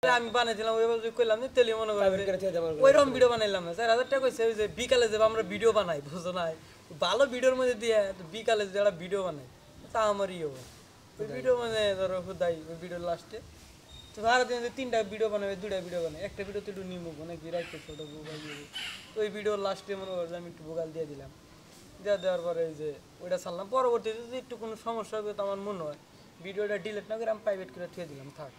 আমি বানাইছিলাম ওইভাবে কইলাম যে তেলি মনে করে ওইরকম ভিডিও বানাইলাম না 4000 টাকা কইছে ওই যে বিকালে যে আমরা ভিডিও বানাই বুঝছো না ভালো ভিডিওর মধ্যে দিয়ে বিকালে যারা ভিডিও বানাই তা আমারই হবে ওই ভিডিও মানে ধরো খুদাই ওই ভিডিও লাস্টে তো ভাড়া দিন 3টা ভিডিও বানাবে 2টা ভিডিও বানাবে একটা ভিডিও তো একটু নিমুক নাকি রাখতে ছোট বুগাল দিয়ে ওই ভিডিও লাস্টে মনে করে আমি একটু বুগাল দিয়ে দিলাম দেওয়ার পরে এই যে ওইটা ছাড়লাম পরবর্তীতে যদি একটু কোনো সমস্যা হবে তো আমার মনে হয় ভিডিওটা ডিলিট না করে আমি প্রাইভেট করে থুয়ে দিলাম থাক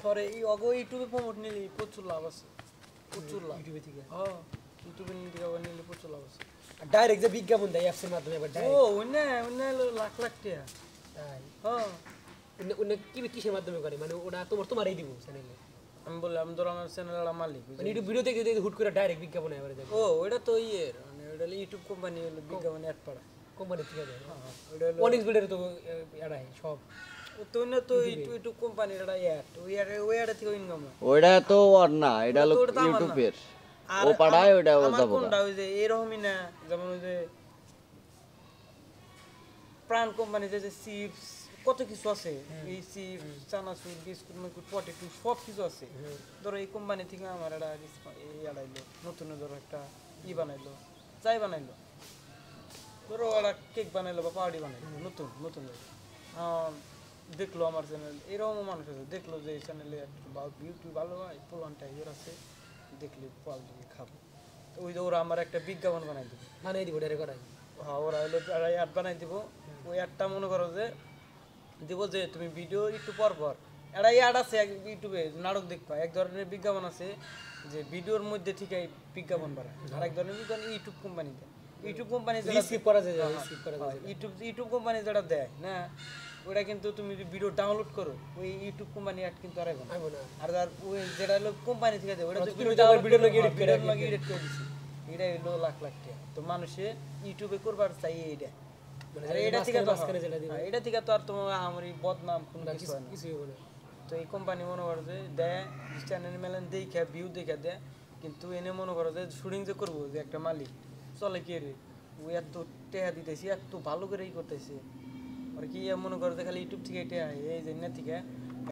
পরে এই অগো ইউটিউবে প্রমোট নিলে প্রচুর লাভ আছে প্রচুর লাভ ইউটিউবে থেকে হ্যাঁ ইউটিউবে নিলে প্রচুর লাভ আছে ডাইরেক্ট যে বিজ্ঞাপন দেয় অ্যাপসের মাধ্যমে আবার ও ওনে লাখ লাখ টাকা তাই হ্যাঁ ওনে কিসের মাধ্যমে করে মানে ওটা তোমারই দিব চ্যানেলে আমি বললাম ধর আমার চ্যানেলের মালিক মানে ইউটিউব ভিডিও থেকে যদি হুট করে ডাইরেক্ট বিজ্ঞাপন এবারে দেয় ও ওটা তো ইয়ের মানে ওটা ইউটিউব কোম্পানি হলো বিজ্ঞাপন অ্যাড পাড়া কোম্পানি থেকে দেয় হ্যাঁ ওটা হলো অনেক ভিডিও তো এড়াই সব তো না তো ইউটিউব কোম্পানির এটা অ্যাড ওই অ্যাড থেকে ইনকাম হয় ওইটা তো আর না এটা হলো ইউটিউবের ও পাড়ায় ওইটা আমার কোনটা ওই যে এরকমই না যেমন ওই যে প্রাণ কোম্পানি যে চিপস কত কিছু আছে এই চিপস চানাচুর বিস্কুট মিস্কুট পটেটো সব কিছু আছে ধরো এই কোম্পানি থেকে আমার একটা এই আড়াইলো নতুন ধরো একটা বানাইলো চাই বানাইলো ধরো ওরা কেক বানাইলো বা পাউডি বানাইলো নতুন নতুন দেখলো আমার চ্যানেল এরকমও মানুষ আছে দেখলো যে এই চ্যানেলে ইউটিউব ভালো হয় পুরানটা ইয়ের আছে দেখলে ফল দিয়ে খাবো তো ওই যে ওরা আমার একটা বিজ্ঞাপন বানাই দেবে বানিয়ে দিব ডাইরেক্ট করাই হ্যাঁ ওরা হলো অ্যাড বানাই দিব ওই অ্যাডটা মনে করো যে দিব যে তুমি ভিডিও একটু পর পর একটা অ্যাড আছে ইউটিউবে নাটক দেখবা এক ধরনের বিজ্ঞাপন আছে যে ভিডিওর মধ্যে থেকে বিজ্ঞাপন বাড়ায় আর এক ধরনের বিজ্ঞাপন ইউটিউব কোম্পানিতে ইউটিউব কোম্পানি ইউটিউব কোম্পানি যেটা দেয় না ওটা কিন্তু তুমি যদি ভিডিও ডাউনলোড করো ওই ইউটিউব কোম্পানি অ্যাড কিন্তু আর হবে না আর ওই যেটা হলো কোম্পানি থেকে দেয় ওটা ভিডিও এডিট করে দিছি এটা হলো লাখ লাখ টাকা তো মানুষে ইউটিউবে করবার চাই এইটা আর এটা থেকে তো এটা থেকে তো আর তোমার আমার বদনাম কোনো কিছু হয় না কিছুই হবে না তো এই কোম্পানি মনে করো যে দেয় চ্যানেল মেলেন দেখা ভিউ দেখা দেয় কিন্তু এনে মনে করো যে শুটিং যে করবো যে একটা মালিক চলে কে রে ও এত টেহা দিতেছি এত ভালো করেই করতেছে আর কি মনে করো যে খালি ইউটিউব থেকে টেহা এই যে না থেকে